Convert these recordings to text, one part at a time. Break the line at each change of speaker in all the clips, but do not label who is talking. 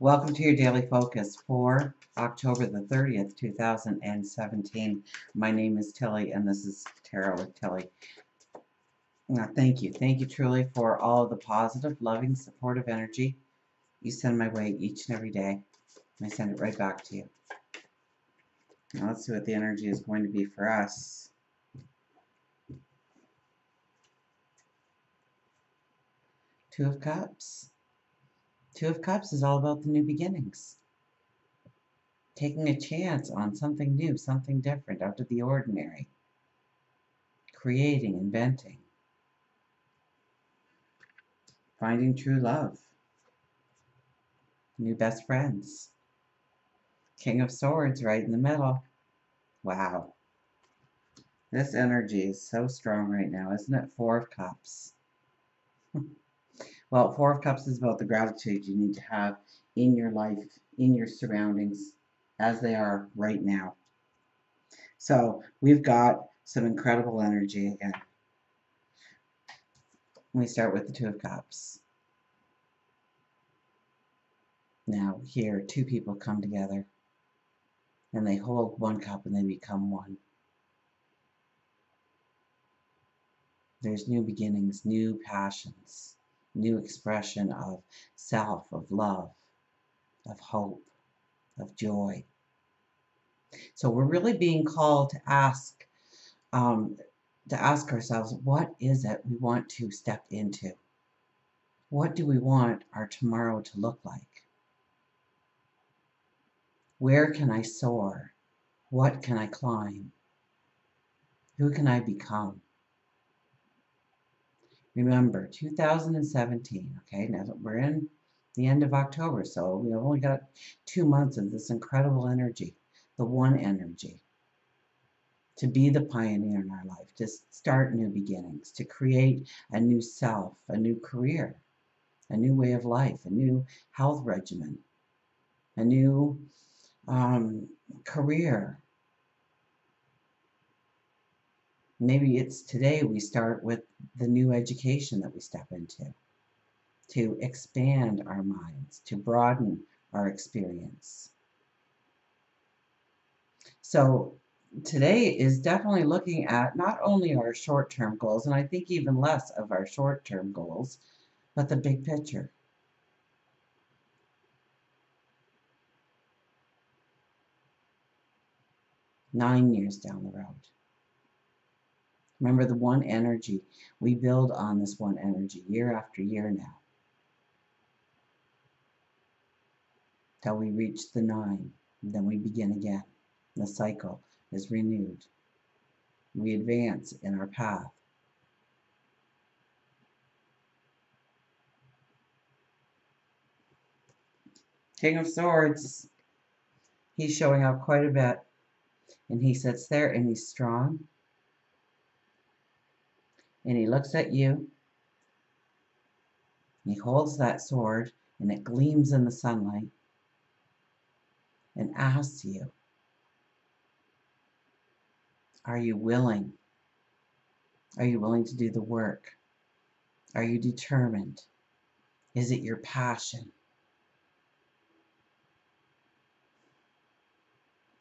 Welcome to your daily focus for October the 30th, 2017. My name is Tilly, and this is Tarot with Tilly. Thank you. Thank you truly for all of the positive, loving, supportive energy you send my way each and every day. And I send it right back to you. Now let's see what the energy is going to be for us. Two of Cups. Two of Cups is all about the new beginnings. Taking a chance on something new, something different, out of the ordinary. Creating, inventing. Finding true love. New best friends. King of Swords right in the middle. Wow. This energy is so strong right now, isn't it? Four of Cups. Well, Four of Cups is about the gratitude you need to have in your life, in your surroundings, as they are right now. So we've got some incredible energy again. We start with the Two of Cups. Now here, two people come together, and they hold one cup and they become one. There's new beginnings, new passions, new expression of self, of love, of hope, of joy. So we're really being called to ask ourselves, what is it we want to step into? What do we want our tomorrow to look like? Where can I soar? What can I climb? Who can I become? Remember, 2017, okay, now that we're in the end of October, so we've only got 2 months of this incredible energy, the one energy, to be the pioneer in our life, to start new beginnings, to create a new self, a new career, a new way of life, a new health regimen, a new career. Maybe it's today we start with the new education that we step into, to expand our minds, to broaden our experience. So today is definitely looking at not only our short-term goals, and I think even less of our short-term goals, but the big picture. Nine years down the road. Remember the one energy. We build on this one energy year after year now, till we reach the 9. Then we begin again. The cycle is renewed. We advance in our path. King of Swords. He's showing up quite a bit. And he sits there and he's strong. And he looks at you. He holds that sword and it gleams in the sunlight. And asks you, are you willing? Are you willing to do the work? Are you determined? Is it your passion?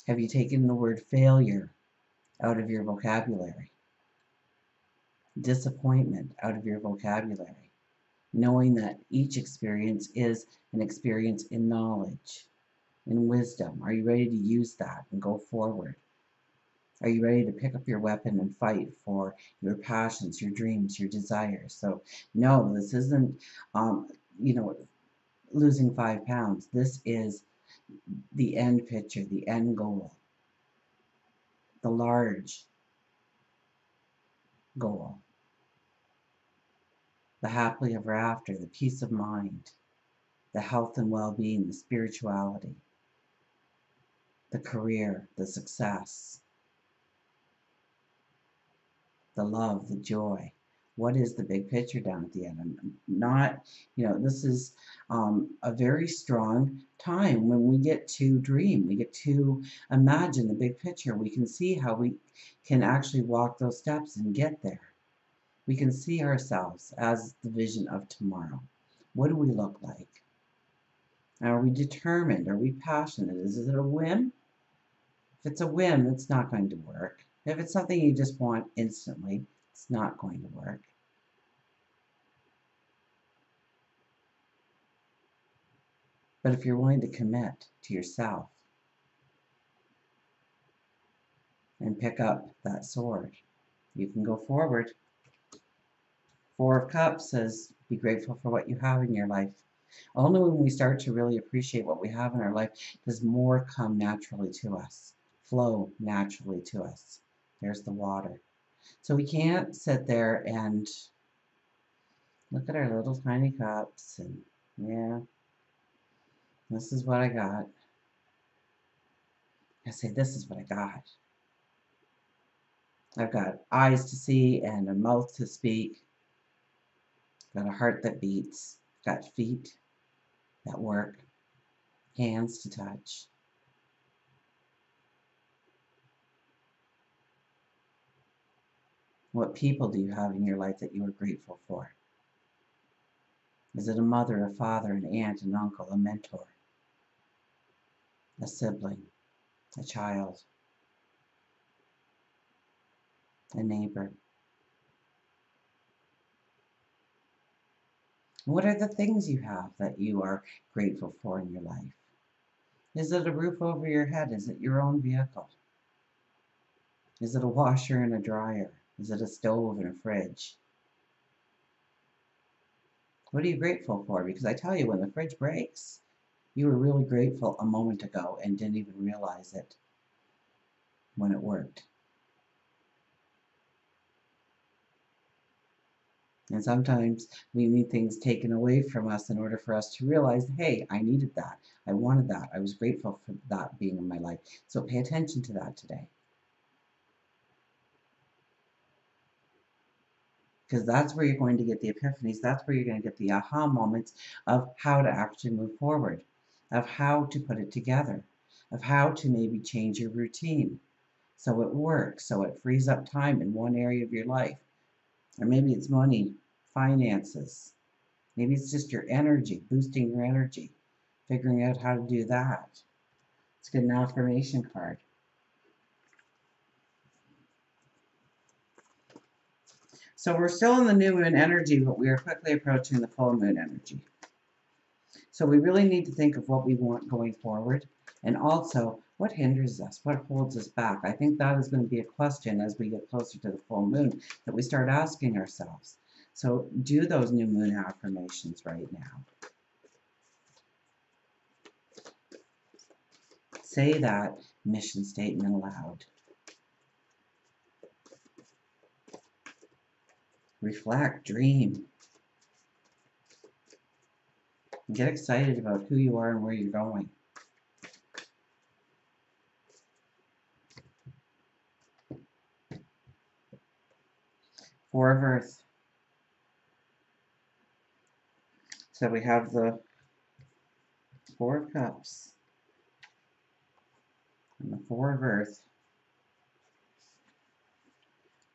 Have you taken the word failure out of your vocabulary? Disappointment out of your vocabulary? Knowing that each experience is an experience in knowledge, in wisdom. Are you ready to use that and go forward? Are you ready to pick up your weapon and fight for your passions, your dreams, your desires? So no, this isn't, losing 5 pounds. This is the end picture, the end goal, the large goal, the happily ever after, the peace of mind, the health and well-being, the spirituality, the career, the success, the love, the joy. What is the big picture down at the end? And not, this is a very strong time when we get to dream, we get to imagine the big picture. We can see how we can actually walk those steps and get there. We can see ourselves as the vision of tomorrow. What do we look like? Are we determined? Are we passionate? Is it a whim? If it's a whim, it's not going to work. If it's something you just want instantly, it's not going to work. But if you're willing to commit to yourself and pick up that sword, you can go forward. Four of Cups says, be grateful for what you have in your life. Only when we start to really appreciate what we have in our life does more come naturally to us, flow naturally to us. There's the water. So we can't sit there and look at our little tiny cups and, yeah, this is what I got. I say, this is what I got. I've got eyes to see and a mouth to speak. I've got a heart that beats. I've got feet that work, hands to touch. What people do you have in your life that you are grateful for? Is it a mother, a father, an aunt, an uncle, a mentor, a sibling, a child, a neighbor? What are the things you have that you are grateful for in your life? Is it a roof over your head? Is it your own vehicle? Is it a washer and a dryer? Is it a stove and a fridge? What are you grateful for? Because I tell you, when the fridge breaks, you were really grateful a moment ago and didn't even realize it when it worked. And sometimes we need things taken away from us in order for us to realize, hey, I needed that. I wanted that. I was grateful for that being in my life. So pay attention to that today. Because that's where you're going to get the epiphanies. That's where you're going to get the aha moments of how to actually move forward, of how to put it together, of how to maybe change your routine so it works, so it frees up time in one area of your life. Or maybe it's money, finances. Maybe it's just your energy, boosting your energy, figuring out how to do that. Let's get an affirmation card. So we're still in the new moon energy, but we are quickly approaching the full moon energy. So we really need to think of what we want going forward, and also what hinders us, what holds us back. I think that is going to be a question as we get closer to the full moon that we start asking ourselves. So do those new moon affirmations right now. Say that mission statement aloud. Reflect, dream. Get excited about who you are and where you're going. Four of Earth. So we have the Four of Cups and the Four of Earth.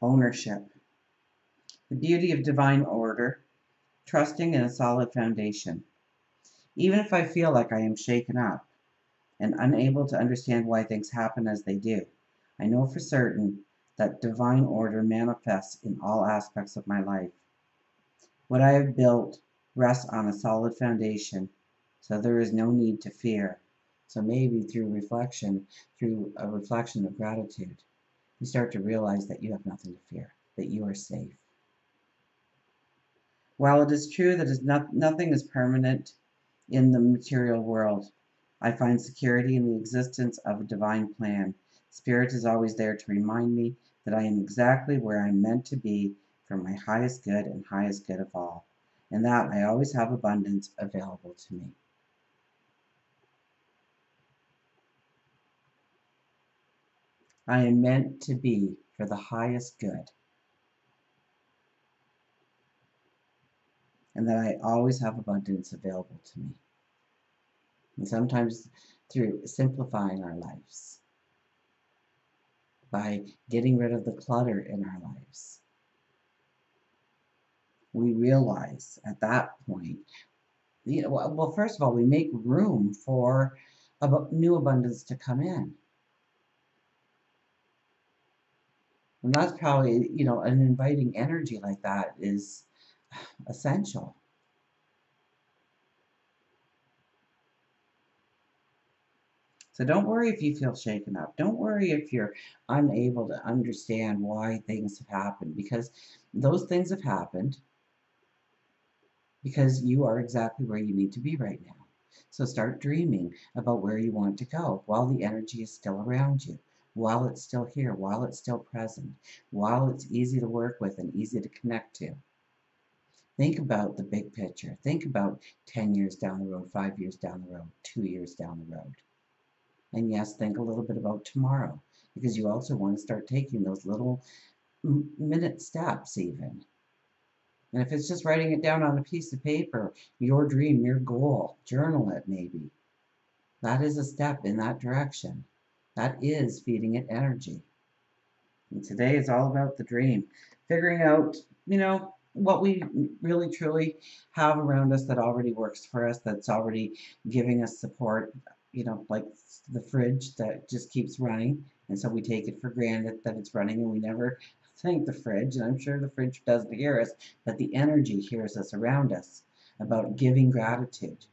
Ownership. The beauty of divine order. Trusting in a solid foundation. Even if I feel like I am shaken up and unable to understand why things happen as they do, I know for certain that divine order manifests in all aspects of my life. What I have built rests on a solid foundation, so there is no need to fear. So maybe through a reflection of gratitude, you start to realize that you have nothing to fear, that you are safe. While it is true that nothing is permanent in the material world, I find security in the existence of a divine plan. Spirit is always there to remind me that I am exactly where I'm meant to be for my highest good and highest good of all, and that I always have abundance available to me. I am meant to be for the highest good, and that I always have abundance available to me. And sometimes through simplifying our lives, by getting rid of the clutter in our lives, we realize at that point Well, first of all, we make room for new abundance to come in. And that's probably, an inviting energy like that is essential. So don't worry if you feel shaken up. Don't worry if you're unable to understand why things have happened, because those things have happened because you are exactly where you need to be right now. So start dreaming about where you want to go while the energy is still around you, while it's still here, while it's still present, while it's easy to work with and easy to connect to. Think about the big picture. Think about 10 years down the road, 5 years down the road, 2 years down the road. And yes, think a little bit about tomorrow, because you also want to start taking those little minute steps, even. And if it's just writing it down on a piece of paper, your dream, your goal, journal it maybe. That is a step in that direction. That is feeding it energy. And today is all about the dream. Figuring out, what we really truly have around us that already works for us, that's already giving us support, like the fridge that just keeps running. And so we take it for granted that it's running and we never thank the fridge. And I'm sure the fridge doesn't hear us, but the energy hears us around us about giving gratitude.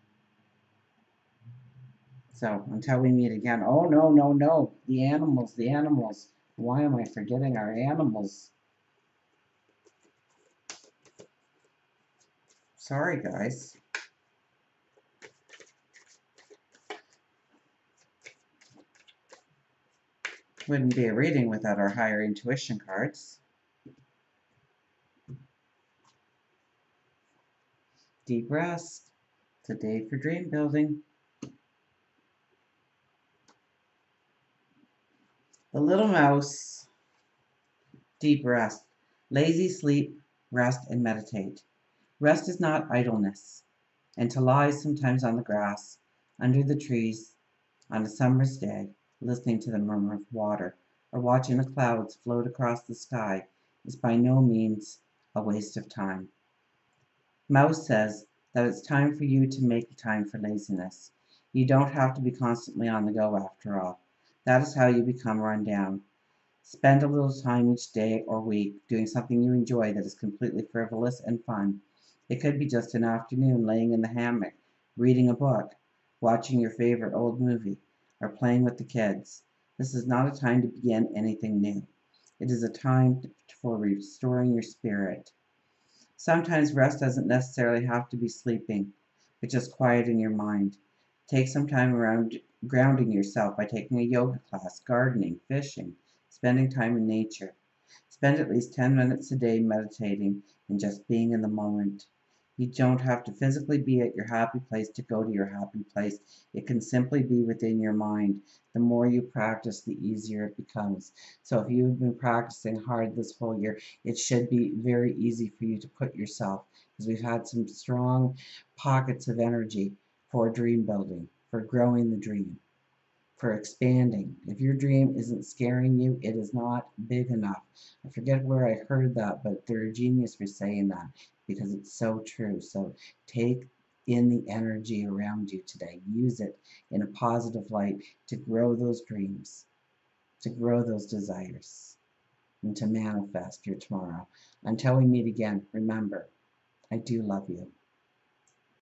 So until we meet again, oh no, no, no, the animals, the animals. Why am I forgetting our animals? Sorry, guys. Wouldn't be a reading without our higher intuition cards. Deep rest. It's a day for dream building. The little mouse. Deep rest. Lazy sleep, rest, and meditate. Rest is not idleness. And to lie sometimes on the grass, under the trees, on a summer's day, listening to the murmur of water, or watching the clouds float across the sky, is by no means a waste of time. Mouse says that it's time for you to make time for laziness. You don't have to be constantly on the go after all. That is how you become run down. Spend a little time each day or week doing something you enjoy that is completely frivolous and fun. It could be just an afternoon laying in the hammock, reading a book, watching your favorite old movie, or playing with the kids. This is not a time to begin anything new. It is a time for restoring your spirit. Sometimes rest doesn't necessarily have to be sleeping, but just quieting your mind. Take some time around grounding yourself by taking a yoga class, gardening, fishing, spending time in nature. Spend at least 10 minutes a day meditating and just being in the moment. You don't have to physically be at your happy place to go to your happy place. It can simply be within your mind. The more you practice, the easier it becomes. So if you've been practicing hard this whole year, it should be very easy for you to put yourself, because we've had some strong pockets of energy for dream building, for growing the dream, for expanding. If your dream isn't scaring you, it is not big enough. I forget where I heard that, but they're a genius for saying that, because it's so true. So take in the energy around you today. Use it in a positive light to grow those dreams, to grow those desires, and to manifest your tomorrow. Until we meet again, remember, I do love you.